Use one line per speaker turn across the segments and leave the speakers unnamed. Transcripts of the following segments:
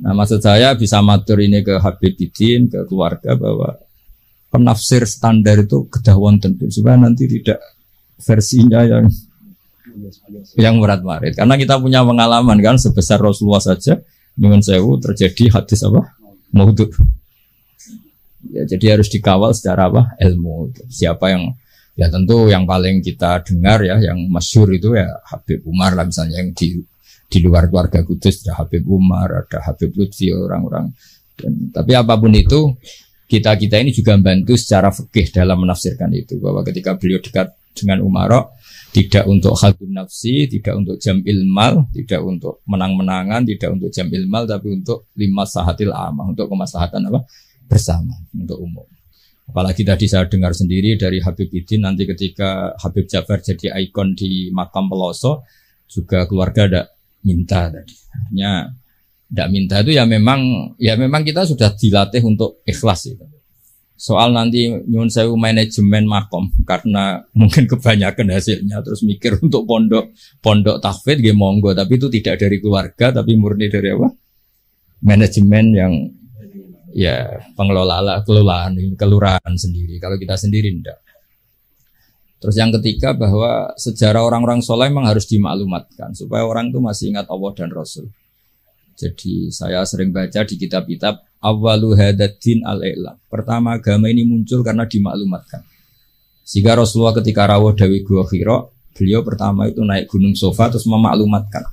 Nah maksud saya bisa matur ini ke Habibidin, ke keluarga bahwa penafsir standar itu kedah wonten supaya nanti tidak versinya yang murat-marit. Karena kita punya pengalaman kan sebesar Rasulullah saja dengan sewu terjadi hadis apa? Maudhu. Ya, jadi harus dikawal secara apa? Ilmu. Siapa yang ya tentu yang paling kita dengar ya yang masyhur itu ya Habib Umar lah misalnya yang di luar keluarga Kudus ada Habib Umar, ada Habib Lutfi orang-orang. Tapi apapun itu kita ini juga membantu secara fikih dalam menafsirkan itu bahwa ketika beliau dekat dengan Umaro tidak untuk khalqun nafsi, tidak untuk jam'il mal, tidak untuk menang-menangan, tidak untuk jam'il mal, tapi untuk limaslahatil amah, untuk kemaslahatan apa? Bersama, untuk umum. Apalagi tadi saya dengar sendiri dari Habibidin nanti ketika Habib Ja'far jadi ikon di makam Peloso juga keluarga ada minta tadi. Artinya tidak minta itu ya memang kita sudah dilatih untuk ikhlas itu. Soal nanti nyuwun sewu manajemen makom karena mungkin kebanyakan hasilnya terus mikir untuk pondok tahfidz nggih monggo tapi itu tidak dari keluarga tapi murni dari apa? Manajemen yang ya kelolaan kelurahan sendiri. Kalau kita sendiri enggak. Terus yang ketiga bahwa sejarah orang-orang soleh memang harus dimaklumatkan supaya orang itu masih ingat Allah dan Rasul. Jadi saya sering baca di kitab-kitab awwalu hadaddin al-i'lam. Pertama agama ini muncul karena dimaklumatkan. Sehingga Rasulullah ketika rawuh Dawi Gua Hira, beliau pertama itu naik gunung Sofa terus memaklumatkan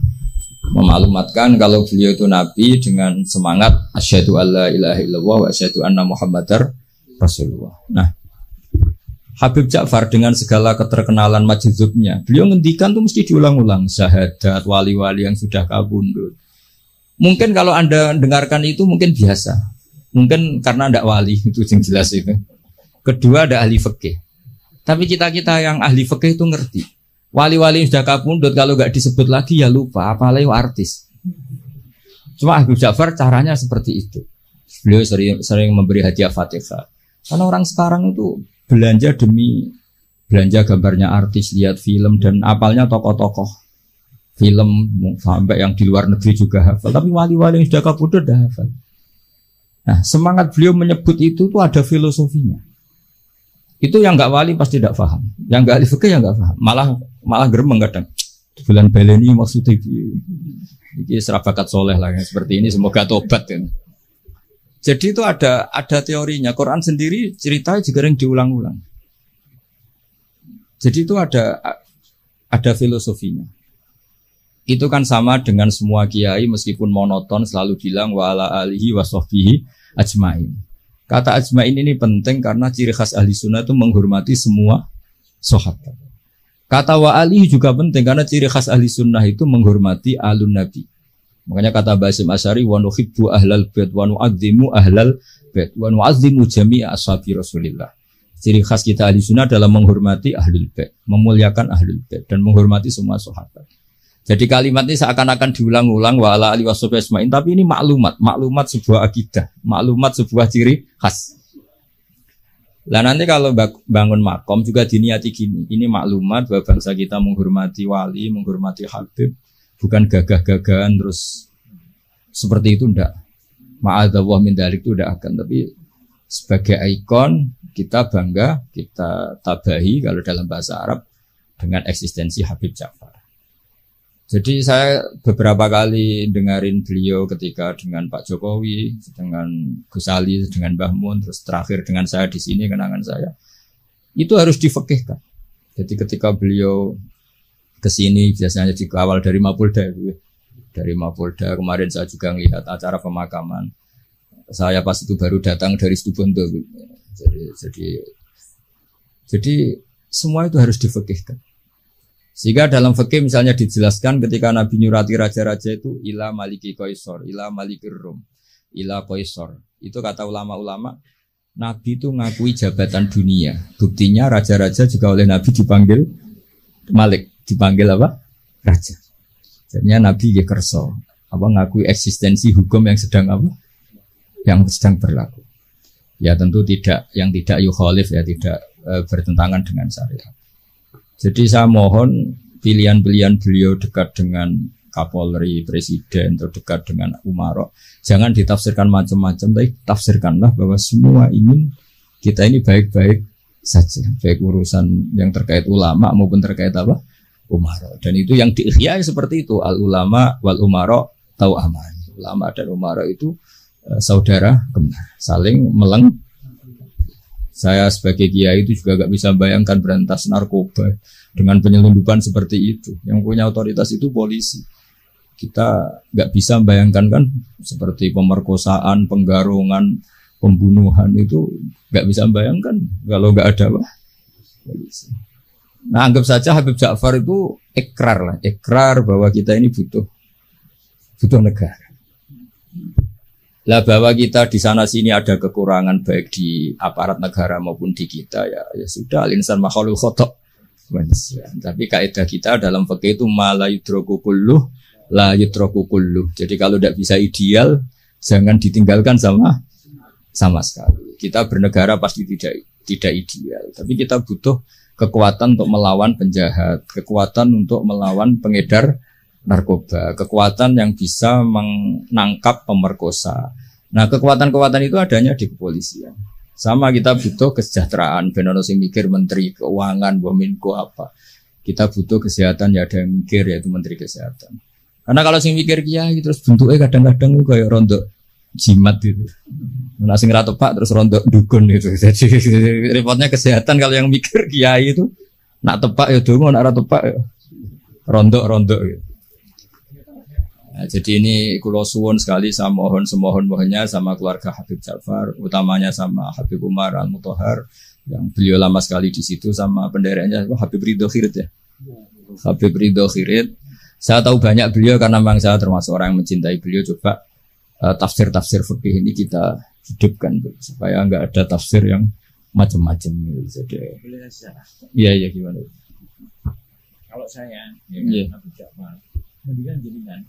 kalau beliau itu nabi dengan semangat asyhadu alla ilaha illallah wa asyhadu anna muhammadar rasulullah. Nah, Habib Ja'far dengan segala keterkenalan majdzubnya, beliau ngendikan tuh mesti diulang-ulang syahadat wali-wali yang sudah kabundut. Mungkin kalau Anda dengarkan itu mungkin biasa. Mungkin karena tidak wali, itu yang jelas itu. Kedua ada ahli fikih. Tapi kita-kita yang ahli fikih itu ngerti. Wali-wali yang sudah kabundut kalau nggak disebut lagi ya lupa, apalagi artis. Cuma Habib Ja'far caranya seperti itu. Beliau sering memberi hadiah Fatihah. Karena orang sekarang itu belanja demi belanja gambarnya artis, lihat film dan apalnya tokoh-tokoh film sampai yang di luar negeri juga hafal, tapi wali-wali yang sudah kabudut dah hafal. Nah, semangat beliau menyebut itu tuh ada filosofinya. Itu yang nggak wali pasti tidak paham, yang nggak ahli fikih yang nggak paham, malah geremeng kadang. Bulan baleni maksudnya ini serabakat soleh lah yang seperti ini, semoga tobat kan. Jadi itu ada teorinya. Quran sendiri ceritanya juga yang diulang-ulang. Jadi itu ada filosofinya. Itu kan sama dengan semua kiai meskipun monoton selalu bilang wa ala alihi wa sahbihi ajmain. Kata ajmain ini penting karena ciri khas ahli sunnah itu menghormati semua sahabat. Kata wa alihi juga penting karena ciri khas ahli sunnah itu menghormati alun nabi. Makanya kata Basim Asy'ari wa nuhibbu ahlal bait wa nu'azzimu ahlal bait wa nu'azzimu jami'a ashabi Rasulillah. Ciri khas kita ahli sunnah adalah menghormati ahlul bait, memuliakan ahlul bait dan menghormati semua sahabat. Jadi kalimat ini seakan-akan diulang-ulang wa ala alihi washabihi ajmain, tapi ini maklumat sebuah akidah, maklumat sebuah ciri khas. Lah nanti kalau bangun makom juga diniati gini, ini maklumat bahwa bangsa kita menghormati wali, menghormati habib, bukan gagah-gagahan terus seperti itu ndak. Ma'adzallah min dzalik itu ndak akan, tapi sebagai ikon kita bangga, kita tabahi kalau dalam bahasa Arab dengan eksistensi Habib Ja'far. Jadi saya beberapa kali dengarin beliau ketika dengan Pak Jokowi, dengan Gus Ali, dengan Mbah Mun, terus terakhir dengan saya di sini kenangan saya. Itu harus difekihkan. Jadi ketika beliau ke sini biasanya dikawal dari Mapolda. Dari Mapolda kemarin saya juga melihat acara pemakaman. Saya pas itu baru datang dari Situbondo. Jadi semua itu harus difekihkan. Sehingga dalam fikih misalnya dijelaskan ketika Nabi nyurati raja-raja itu ila maliki qaisar, ila malikir rum, ila qaisar. Itu kata ulama-ulama, Nabi itu ngakui jabatan dunia. Buktinya raja-raja juga oleh Nabi dipanggil malik, dipanggil apa? Raja. Jadinya Nabi ya kerso, ngakui eksistensi hukum yang sedang apa? Yang sedang berlaku. Ya tentu yang tidak yukhalif ya tidak bertentangan dengan syariat. Jadi saya mohon pilihan-pilihan beliau dekat dengan Kapolri, Presiden, atau dekat dengan umara, jangan ditafsirkan macam-macam, tapi tafsirkanlah bahwa semua ingin kita ini baik-baik saja, baik urusan yang terkait ulama maupun terkait apa? Umara. Dan itu yang diikhya seperti itu, al ulama wal umara tau aman. Ulama dan umara itu saudara kembar, saling meleng. Saya sebagai kiai itu juga gak bisa bayangkan berantas narkoba dengan penyelundupan seperti itu. Yang punya otoritas itu polisi. Kita gak bisa bayangkan kan seperti pemerkosaan, penggarungan, pembunuhan itu gak bisa bayangkan kalau gak ada apa? Polisi. Nah, anggap saja Habib Ja'far itu ikrar bahwa kita ini butuh negara. Lah bahwa kita di sana sini ada kekurangan baik di aparat negara maupun di kita ya sudah, al-insan makhluk khotok manusia. Tapi kaidah kita dalam fikih itu la yudroku kulluh la yudroku kulluh. Jadi kalau tidak bisa ideal jangan ditinggalkan sama sekali. Kita bernegara pasti tidak ideal, tapi kita butuh kekuatan untuk melawan penjahat, kekuatan untuk melawan pengedar narkoba, kekuatan yang bisa menangkap pemerkosa. Nah, kekuatan-kekuatan itu adanya di kepolisian. Sama kita butuh kesejahteraan, benar sing mikir menteri keuangan, Bominko apa. Kita butuh kesehatan, ya ada yang mikir yaitu menteri kesehatan. Karena kalau sing mikir kiai terus bentuknya kadang-kadang kayak rontok jimat gitu. Nah, sing ra tepak terus rontok dukun gitu. Jadi repotnya kesehatan kalau yang mikir kiai itu nak tepak ya dongo, nak ra tepak ya rontok gitu. Nah, jadi ini kulo suwun sekali, saya mohon semohon-mohonnya sama keluarga Habib Ja'far, utamanya sama Habib Umar Al-Mutahhar yang beliau lama sekali di situ, sama pendereknya Habib Ridho Khirit ya. Habib Ridho Khirit. Saya tahu banyak beliau karena memang saya termasuk orang yang mencintai beliau. Coba tafsir-tafsir fikih ini kita hidupkan supaya enggak ada tafsir yang macam-macam gitu. Jadi iya gimana?
Kalau saya ya Habib Ja'far mendingan jenengan.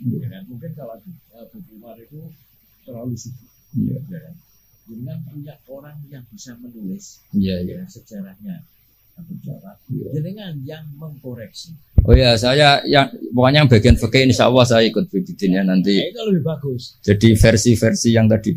Ya kan? Mungkin kalau Abu Umar itu terlalu sibuk. Ya kan? Dengan punya orang yang bisa menulis sejarahnya Abu Ja'far. Jenengan yang mengkoreksi.
Oh ya, saya yang pokoknya yang bagian fikih insya Allah saya ikut bikinnya nanti.
Itu lebih bagus.
Jadi versi-versi yang tadi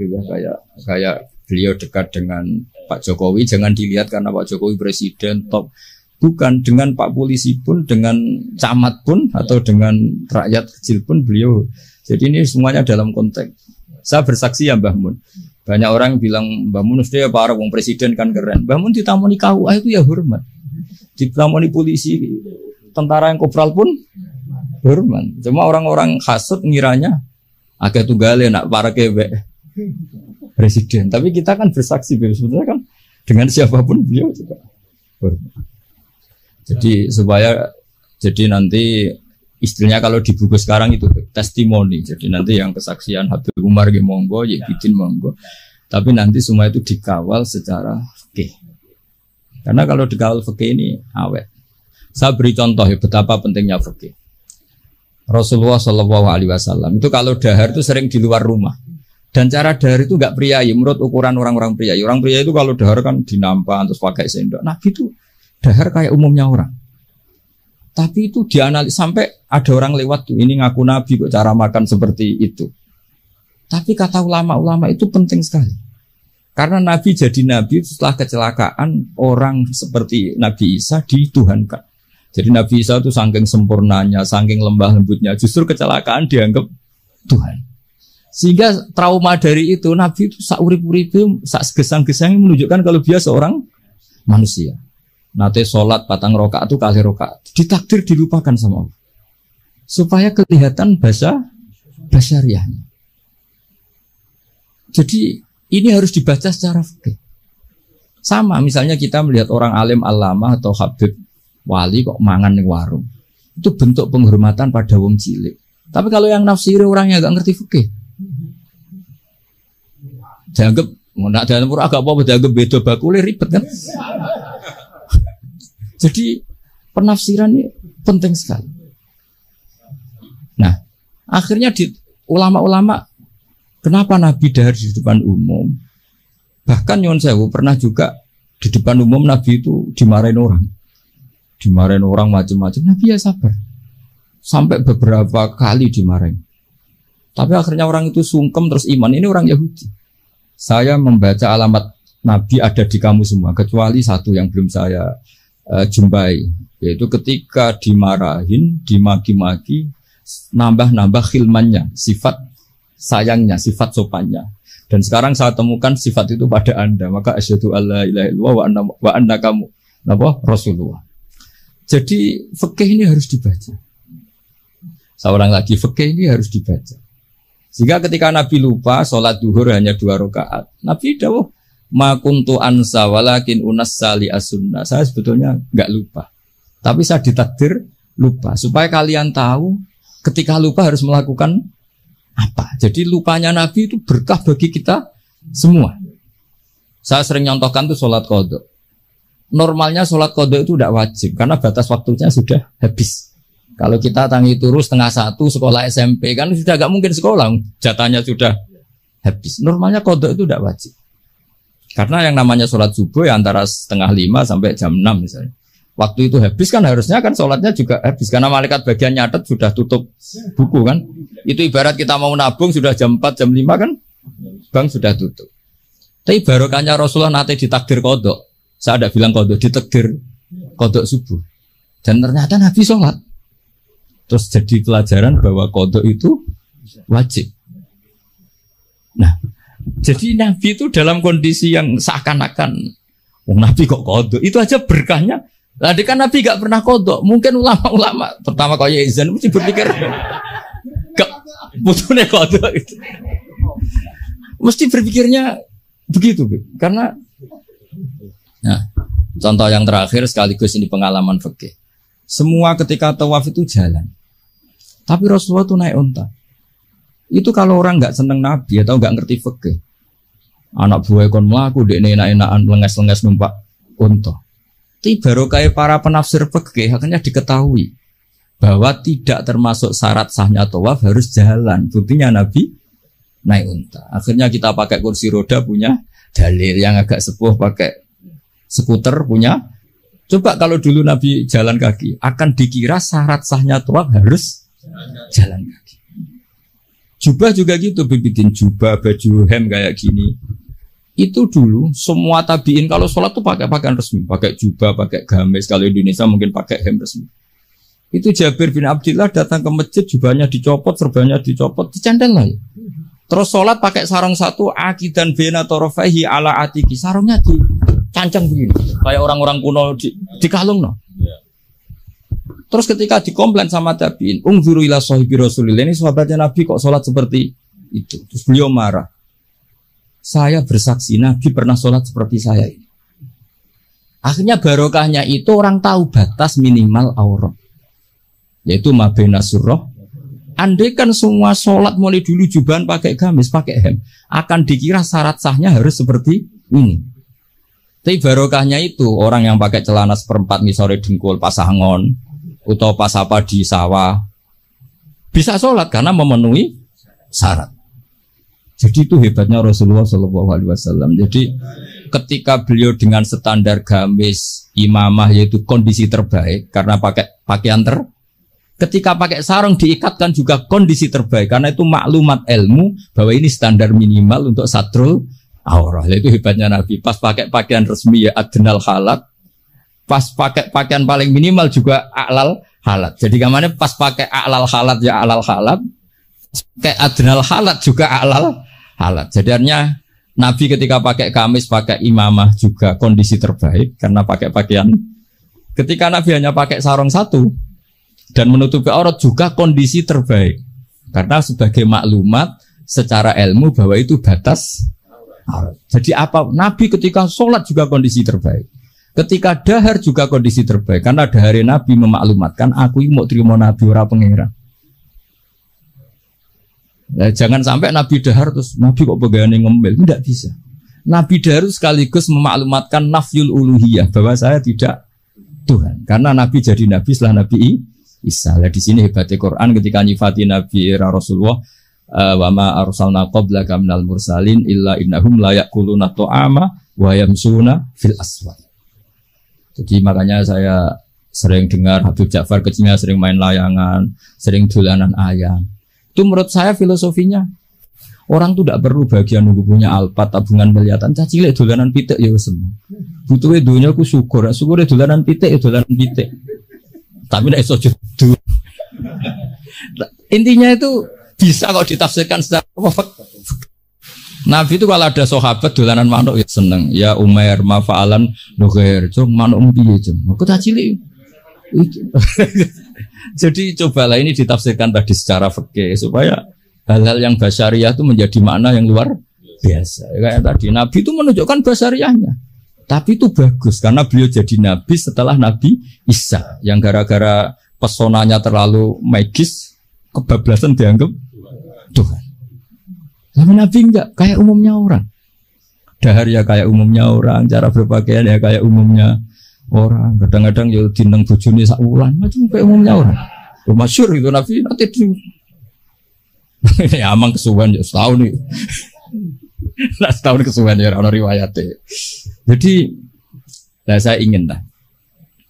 kayak beliau dekat dengan Pak Jokowi, jangan dilihat karena Pak Jokowi presiden top. Bukan, dengan Pak Polisi pun, dengan camat pun, atau dengan rakyat kecil pun beliau. Jadi ini semuanya dalam konteks. Saya bersaksi ya Mbah Mun. Banyak orang bilang Mbah Mun sudah para wong presiden kan keren. Mbah Mun ditamoni KUA itu ya hormat. Ditamoni polisi, tentara yang kopral pun hormat. Cuma orang-orang hasut ngiranya agak tunggale nak para kewek presiden. Tapi kita kan bersaksi sebenarnya kan dengan siapapun beliau juga hormat. Jadi jadi nanti istilahnya kalau di buku sekarang itu testimoni. Jadi nanti yang kesaksian Habib Umar ge monggo, Yekidin monggo. Tapi nanti semua itu dikawal secara fikih. Karena kalau dikawal fikih ini awet. Saya beri contoh ya betapa pentingnya fikih. Rasulullah SAW itu kalau dahar itu sering di luar rumah. Dan cara dahar itu enggak priayi menurut ukuran orang-orang priayi. Orang priayi itu kalau dahar kan dinampan terus pakai sendok. Nabi itu dahar kayak umumnya orang. Tapi itu dianalisis sampai ada orang lewat tuh ini ngaku Nabi kok cara makan seperti itu. Tapi kata ulama-ulama itu penting sekali. Karena Nabi jadi Nabi setelah kecelakaan orang seperti Nabi Isa dituhankan. Jadi Nabi Isa itu saking sempurnanya, saking lembah lembutnya, justru kecelakaan dianggap Tuhan. Sehingga trauma dari itu Nabi itu sak urip-uripe, sak gesang-gesang menunjukkan kalau dia seorang manusia. Nate sholat patang rokaat itu kali rokaat ditakdir dilupakan sama Allah supaya kelihatan basyariahnya. Jadi ini harus dibaca secara fikih. Sama misalnya kita melihat orang alim alama atau habib wali kok mangan di warung, itu bentuk penghormatan pada wong cilik. Tapi kalau yang nafsiri orangnya agak ngerti fikih, dianggap nak dalam pura agak apa dianggap beda bakule ribet kan. Jadi penafsiran ini penting sekali. Nah, akhirnya di ulama-ulama kenapa Nabi dahar di depan umum? Bahkan Nyon Sewu pernah juga di depan umum Nabi itu dimarahin orang macam-macam. Nabi ya sabar. sampai beberapa kali dimarahin. Tapi akhirnya orang itu sungkem terus iman. Ini orang Yahudi. Saya membaca alamat Nabi ada di kamu semua, kecuali satu yang belum saya jumpai, yaitu ketika dimarahin, dimaki-maki, nambah-nambah khilmannya, sifat sayangnya, sifat sopannya. Dan sekarang saya temukan sifat itu pada Anda, maka asyhadu alla ilaha illallah wa anna kamu Rasulullah. Jadi fikih ini harus dibaca. Seorang lagi, fikih ini harus dibaca. Sehingga ketika Nabi lupa sholat duhur hanya 2 rakaat, Nabi dawuh ma kuntu ansa walakin unassali as-sunnah. Saya sebetulnya enggak lupa, tapi saya ditakdir lupa supaya kalian tahu ketika lupa harus melakukan apa. Jadi lupanya Nabi itu berkah bagi kita semua. Saya sering nyontohkan tuh sholat qadha. Normalnya sholat qadha itu tidak wajib karena batas waktunya sudah habis. Kalau kita tangi turu 12:30 sekolah SMP kan sudah gak mungkin sekolah, jatahnya sudah habis. Normalnya qadha itu tidak wajib. Karena yang namanya sholat subuh ya antara 4:30 sampai jam 6 misalnya. Waktu itu habis kan harusnya kan sholatnya juga habis. Karena malaikat bagian nyatet sudah tutup buku kan. Itu ibarat kita mau nabung sudah jam 4, jam 5 kan. Bank sudah tutup. Tapi barokahnya Rasulullah nanti ditakdir kodok. Saya ada bilang kodok, ditakdir kodok subuh. Dan ternyata Nabi sholat. Terus jadi pelajaran bahwa kodok itu wajib. Nah, jadi Nabi itu dalam kondisi yang seakan-akan Nabi kok kodok, itu aja berkahnya. Tadi kan Nabi gak pernah kodok. Mungkin ulama-ulama pertama kayak Izan mesti berpikir gak butuhnya kodok itu. Mesti berpikirnya begitu, karena nah, contoh yang terakhir sekaligus ini pengalaman fikih. Semua ketika tawaf itu jalan, tapi Rasulullah itu naik unta. Itu kalau orang nggak seneng Nabi atau nggak ngerti fikih, anak buah kon melaku dek enak-enakan lenges-lenges numpak unta. Tapi baru kayak para penafsir fikih akhirnya diketahui bahwa tidak termasuk syarat sahnya tawaf harus jalan. Buktinya Nabi naik unta. Akhirnya kita pakai kursi roda punya dalil, yang agak sepuh pakai skuter punya. Coba kalau dulu Nabi jalan kaki, akan dikira syarat sahnya tawaf harus jalan kaki. Jubah juga gitu, bikin jubah, baju hem kayak gini. Itu dulu semua tabiin kalau sholat tuh pakai pakaian resmi, pakai jubah, pakai gamis. Kalau Indonesia mungkin pakai hem resmi. Itu Jabir bin Abdillah datang ke masjid, jubahnya dicopot, serbannya dicopot, dicandel lah. Terus sholat pakai sarung satu, akidan bena torofaihi ala atiki, sarungnya dicancang begini, kayak orang-orang kuno di kalung no. Terus ketika dikomplain sama tabiin, ungzuru ila sahibi Rasulillah, ini sahabatnya Nabi kok sholat seperti itu. Terus beliau marah. Saya bersaksi Nabi pernah sholat seperti saya ini. Akhirnya barokahnya itu orang tahu batas minimal aurat, yaitu mabena surah. Andai kan semua sholat mulai dulu jubahan pakai gamis, pakai hem, akan dikira syarat sahnya harus seperti ini. Tapi barokahnya itu orang yang pakai celana 1/4 misore dengkul pasangon atau pas apa di sawah bisa sholat karena memenuhi syarat. Jadi itu hebatnya Rasulullah SAW. Jadi ketika beliau dengan standar gamis imamah yaitu kondisi terbaik karena pakai pakaian ketika pakai sarung diikatkan juga kondisi terbaik karena itu maklumat ilmu bahwa ini standar minimal untuk satrul aurah. Itu hebatnya Nabi. Pas pakai pakaian resmi ya adnal halat, pas pakai pakaian paling minimal juga a'lal halat. Jadi kemana pas pakai a'lal halat ya a'lal halat, pakai adnal halat juga a'lal halat. Jadi artinya Nabi ketika pakai kamis, pakai imamah juga kondisi terbaik karena pakai pakaian. Ketika Nabi hanya pakai sarung satu dan menutupi aurat juga kondisi terbaik karena sebagai maklumat secara ilmu bahwa itu batas aurat. Jadi apa? Nabi ketika sholat juga kondisi terbaik. Ketika dahar juga kondisi terbaik karena dahar Nabi memaklumatkan aku ini mau terima Nabi ora pengira. Nah, jangan sampai Nabi dahar terus Nabi kok pegawai ngomel, tidak bisa. Nabi dahar sekaligus memaklumatkan nafyul uluhiyah bahwa saya tidak Tuhan karena Nabi jadi Nabi setelah Nabi Isa. Nah, di sini hebatnya Quran ketika nyifati Nabi era Rasulullah, wa ma arsalna qablaka minal mursalin illa innahum la yaquluna ta'ama wa yamsuna fil aswaq. Jadi makanya saya sering dengar Habib Ja'far kecilnya sering main layangan, sering dolanan ayam. Itu menurut saya filosofinya orang tuh tidak perlu bagian nunggu punya Alphard tabungan miliaran. Cacile dolanan pitik ya seneng. Butuhe donya ku syukur, syukure dolanan pitik ya dolanan pitik. Tapi nek iso jodoh. Intinya itu bisa kok ditafsirkan secara Nabi itu kalau ada sahabat dolanan manuk ya seneng. Ya Umair mafa'alan nughair, cung manuk piye cung. Aku cacile. Jadi cobalah ini ditafsirkan tadi secara fikih supaya hal-hal yang basyariah itu menjadi makna yang luar biasa. Kayak tadi Nabi itu menunjukkan basyariahnya. Tapi itu bagus karena beliau jadi Nabi setelah Nabi Isa yang gara-gara pesonanya terlalu magis, kebablasan dianggap Tuhan. Tapi Nabi enggak kayak umumnya orang. Dahar ya kayak umumnya orang, cara berpakaian ya kayak umumnya orang. Kadang-kadang ya dineng bojone sak wulan, macam kayak umumnya orang. Masyhur itu Nabi nanti ini amang kesuwen ya setahun nih. Nah, setahun kesuwen ya ono riwayate. Jadi saya ingin lah.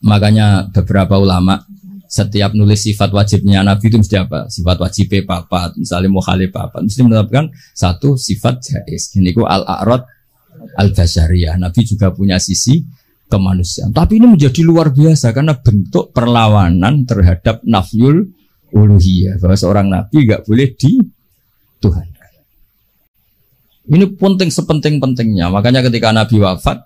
Makanya beberapa ulama setiap nulis sifat wajibnya Nabi itu mesti apa? Sifat wajibnya papat, misalnya mukhalif papat, mesti menetapkan satu sifat jaiz. Ini ku al-a'rad al-basyariyah. Nabi juga punya sisi kemanusiaan. Tapi ini menjadi luar biasa karena bentuk perlawanan terhadap nafyul uluhiyah, bahwa seorang nabi enggak boleh dituhankan. Ini penting sepenting-pentingnya. Makanya ketika Nabi wafat,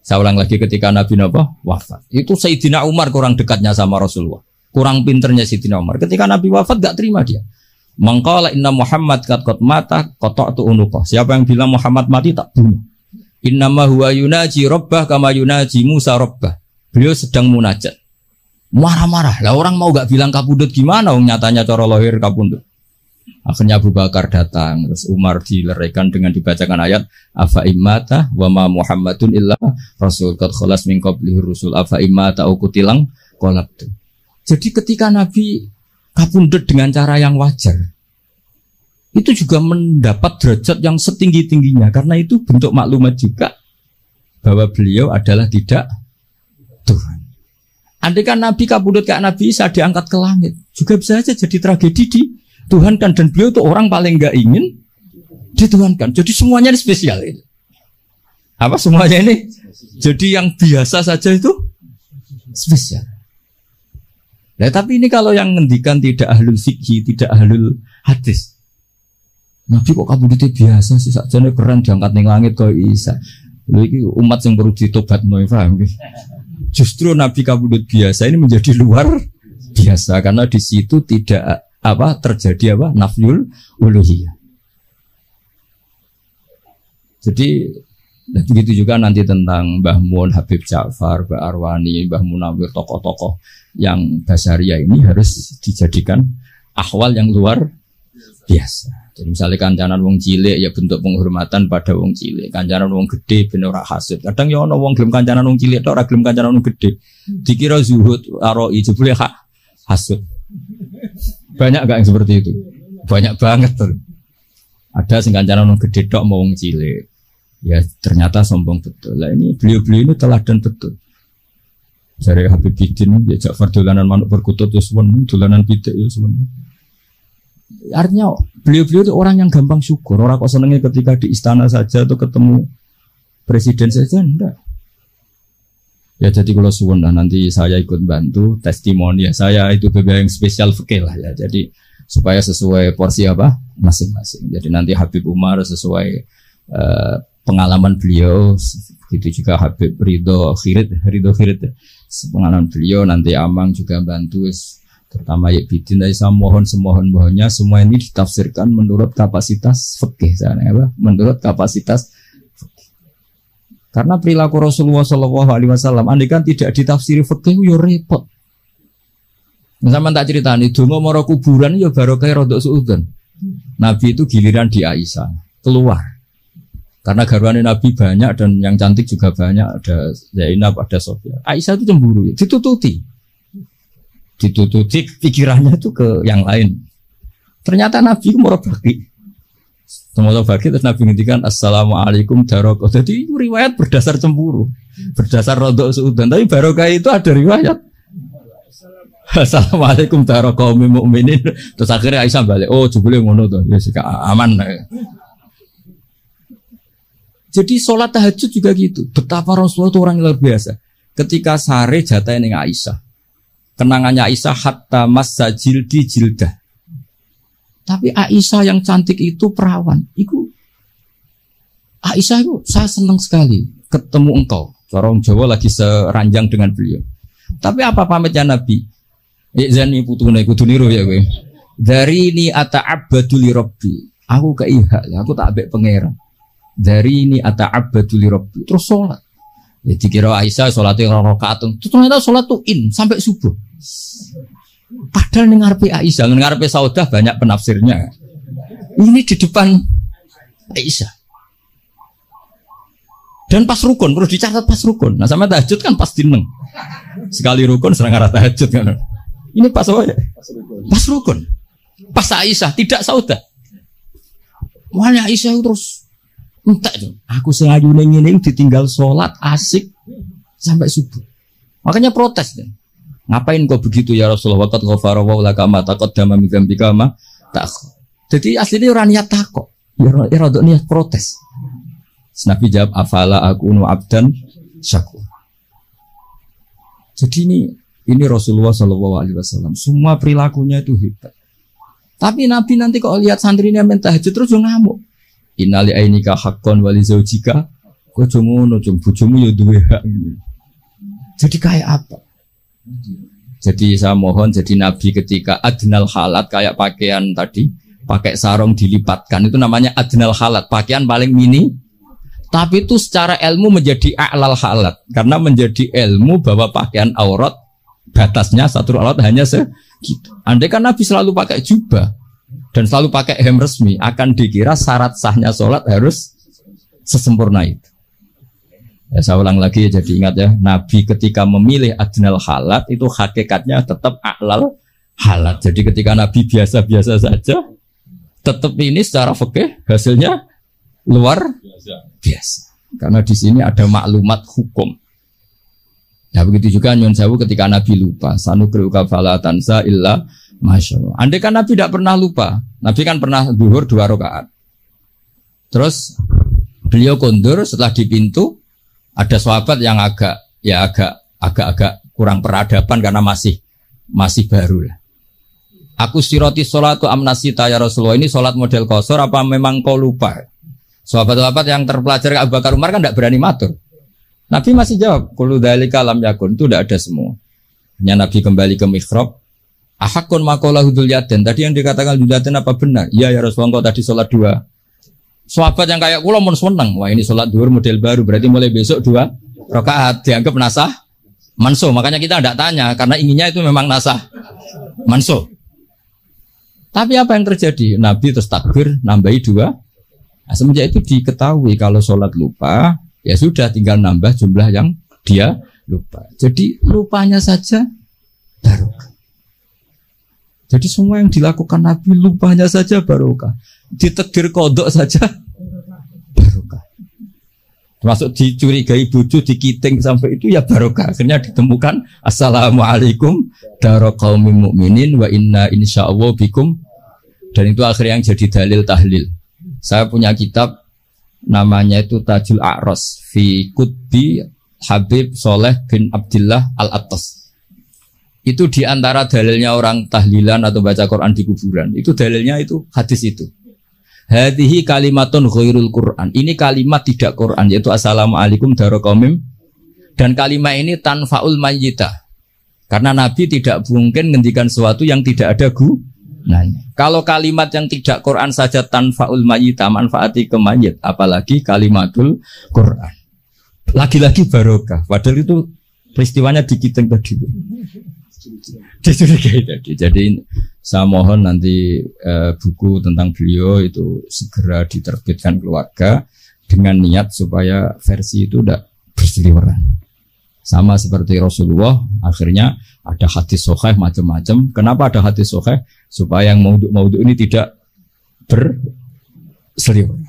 saya ulang lagi ketika Nabi wafat, itu Sayyidina Umar kurang dekatnya sama Rasulullah, kurang pinternya Sayyidina Umar. Ketika Nabi wafat enggak terima dia. Mangqala inna Muhammad qad mata qata'tu unuqah. Siapa yang bilang Muhammad mati tak bunuh. Innama huwa yunaji rabbah kama yunaji Musa rabbah. Beliau sedang munajat. Marah-marah. Lah orang mau gak bilang kabudut gimana? Nyatanya cara lahir kabudut. Akhirnya Abu Bakar datang, terus Umar dileraikan dengan dibacakan ayat afa immata wa ma Muhammadun illa rasul qad khalas min qablihi rusul afa immata au kutilang qalabtu. Jadi ketika Nabi kabudut dengan cara yang wajar, itu juga mendapat derajat yang setinggi-tingginya karena itu bentuk maklumat juga bahwa beliau adalah tidak Tuhan. Andai kan Nabi kabudut kayak Nabi Isa diangkat ke langit, juga bisa saja jadi tragedi di Tuhan kan, dan beliau itu orang paling nggak ingin dituhankan. Jadi semuanya ini spesial ini. Apa semuanya ini? Jadi yang biasa saja itu spesial. Nah, tapi ini kalau yang ngendikan tidak ahlul fikih, tidak ahlul hadis. Nabi kok kabudutnya biasa sih, sakjane keren diangkat ning langit kok Isa. Lha iki umat yang perlu ditobatno, paham nggih? Justru Nabi kabudut biasa ini menjadi luar biasa karena di situ tidak terjadi nafyul uluhiyah. Jadi begitu juga nanti tentang Mbah Mun, Habib Ja'far, Mbah Arwani, Mbah Munawir, tokoh-tokoh yang basyariah ini harus dijadikan ahwal yang luar biasa. Jadi misalnya kancanan wong cilik ya bentuk penghormatan pada wong cilik, kancanan wong gede ben ora hasud. Kadang ya ana wong gelem kancanan wong cilik tok ora gelem kancanan wong gede. Dikira zuhud aroi jebule hasud. Banyak gak yang seperti itu? Banyak banget tuh. Ada sing kancanan wong gede tok mau wong cilik. Ya ternyata sombong betul. Lah ini beliau-beliau ini teladan betul. Jare Habib Bidin ya Ja'far dolanan manuk perkutut terus dolanan pitik ya sebenarnya. Artinya beliau-beliau itu orang yang gampang syukur. Orang kok senengnya ketika di istana saja atau ketemu presiden saja, enggak. Ya jadi kalau suwun lah nanti saya ikut bantu testimoni ya saya itu yang spesial fikih lah ya. Jadi supaya sesuai porsi masing-masing. Jadi nanti Habib Umar sesuai pengalaman beliau, begitu juga Habib Ridho Khirid pengalaman beliau, nanti Amang juga bantu terutama ya Bidin. Saya semohon-mohonnya semua ini ditafsirkan menurut kapasitas fikih sana menurut kapasitas fikih. Karena perilaku Rasulullah SAW andai kan tidak ditafsiri fikih yo repot. Sama tak ceritani donga mara kuburan yo barokah rodok suudzon. Nabi itu giliran di Aisyah keluar. Karena garwane Nabi banyak dan yang cantik juga banyak, ada Zainab, ada Sofia. Aisyah itu cemburu, ditututi pikirannya itu ke yang lain. Ternyata Nabi itu mau bagi. Semoga bagi terus Nabi ngendikan assalamualaikum darokah. Jadi itu riwayat berdasar cemburu, berdasar rodok suudzon. Tapi barokah itu ada riwayat Assalamualaikum daro kaum mukminin. Terus akhirnya Aisyah balik, oh jebule ngono to. Ya sik aman. Jadi sholat tahajud juga gitu. Betapa Rasulullah itu orang yang luar biasa. Ketika sare jatah ning Aisyah. Kenangannya Aisyah hatta masajil di jildah. Tapi Aisyah yang cantik itu perawan. Aisyah itu saya senang sekali ketemu engkau. Orang Jawa lagi seranjang dengan beliau. Tapi apa pamitnya Nabi? Zani putune kudu niru ya kowe. Dari ini ata'abbadu li rabbi. Aku keiha, aku tak ambek pangeran. Dari ini ata'abbadu li rabbi. Terus salat. Ya dikira Aisyah salatnya rakaat. Ternyata salat tuh sampai subuh. Padahal ning ngarepe Aisyah, ning ngarepe Saudah banyak penafsirnya. Ini di depan Aisyah. Dan pas rukun, perlu dicatat pas rukun. Nah sama tahajud kan pas dineng. Sekali rukun serang arah tahajud kan. Ini pas apa ya? Pas rukun. Pas Aisyah, tidak Saudah. Makanya Aisyah terus entek tuh. Aku sengaja ini ditinggal sholat asik sampai subuh. Makanya protes deh. Ngapain kau begitu ya Rasulullah? Waqad ghafara wa laka ma taqaddama min dzambika ma ta'akhkhar. Jadi aslinya orang niat takok. Ya rada niat protes. Nabi jawab afala akunu abdan syakur. Jadi ini Rasulullah SAW. Semua perilakunya itu hebat. Tapi Nabi nanti kalau lihat santrinya main tahajud terus ngamuk. Innali ainika haqqan wali zaujika. Kok ngono cung bojomu ya duwe hak. Jadi kayak apa? Jadi saya mohon jadi Nabi ketika adnal halat kayak pakaian tadi, pakai sarung dilipatkan itu namanya adnal halat, pakaian paling mini. Tapi itu secara ilmu menjadi a'lal halat karena menjadi ilmu bahwa pakaian aurat batasnya satu aurat hanya segitu. Andai kan Nabi selalu pakai jubah dan selalu pakai hem resmi, akan dikira syarat sahnya sholat harus sesempurna itu. Ya, saya ulang lagi ya, jadi ingat ya, Nabi ketika memilih adnal halat itu hakikatnya tetap a'lal halat. Jadi ketika Nabi biasa-biasa saja, tetap ini secara fikih hasilnya luar biasa. Karena di sini ada maklumat hukum. Ya begitu juga nyun sewu ketika Nabi lupa, sanukriuka fala tansa illa masyaallah. Andai kan Nabi tidak pernah lupa, Nabi kan pernah zuhur 2 rakaat. Terus beliau kondur setelah di pintu, ada sahabat yang agak kurang peradaban karena masih baru lah. Aku siroti sholatu amnasita ya Rasulullah, ini sholat model qashar apa memang kau lupa? Sahabat-sahabat yang terpelajar Abu Bakar Umar kan tidak berani matur. Nabi masih jawab, kullu dzalika lam yakun, itu tidak ada semua. Hanya Nabi kembali ke mihrab. Ahakun maqalahu dzul yadain. Tadi yang dikatakan dzul yadain apa benar? Iya ya Rasulullah, kau tadi sholat 2. Sahabat yang kayak kula mun seneng, wah ini sholat duhur model baru, berarti mulai besok 2 rakaat dianggap nasah mansuh. Makanya kita tidak tanya karena inginnya itu memang nasah mansuh. Tapi apa yang terjadi? Nabi terus takbir nambahi 2. Nah, semenjak itu diketahui kalau sholat lupa, ya sudah tinggal nambah jumlah yang dia lupa. Jadi lupanya saja barokah. Jadi semua yang dilakukan Nabi lupanya saja barokah. Ditakdir kodok saja barokah. Termasuk dicurigai bojo, dikiting sampai itu ya barokah. Akhirnya ditemukan assalamualaikum daraqaumin mukminin wa inna insyaallah bikum. Dan itu akhirnya yang jadi dalil tahlil. Saya punya kitab namanya itu Tajul A'ros fi Qutbi Habib Soleh bin Abdillah Al-Attas. Itu diantara dalilnya orang tahlilan atau baca Quran di kuburan. Itu dalilnya itu hadis itu. Hadhihi kalimatun ghairul Quran. Ini kalimat tidak Quran, yaitu assalamualaikum daraqaumim. Dan kalimat ini tanfaul mayyita. Karena Nabi tidak mungkin ngendikan sesuatu yang tidak ada gunanya. Kalau kalimat yang tidak Quran saja tanfaul mayyita, manfaati ke mayit, apalagi kalimatul Quran. Lagi-lagi barokah. Padahal itu peristiwanya di Kiteng tadi. Dicurigai tadi. Jadi saya mohon nanti buku tentang beliau itu segera diterbitkan keluarga dengan niat supaya versi itu tidak berseliweran. Sama seperti Rasulullah, akhirnya ada hadis sahih macam-macam. Kenapa ada hadis sahih? Supaya yang maudhu ini tidak berseliweran.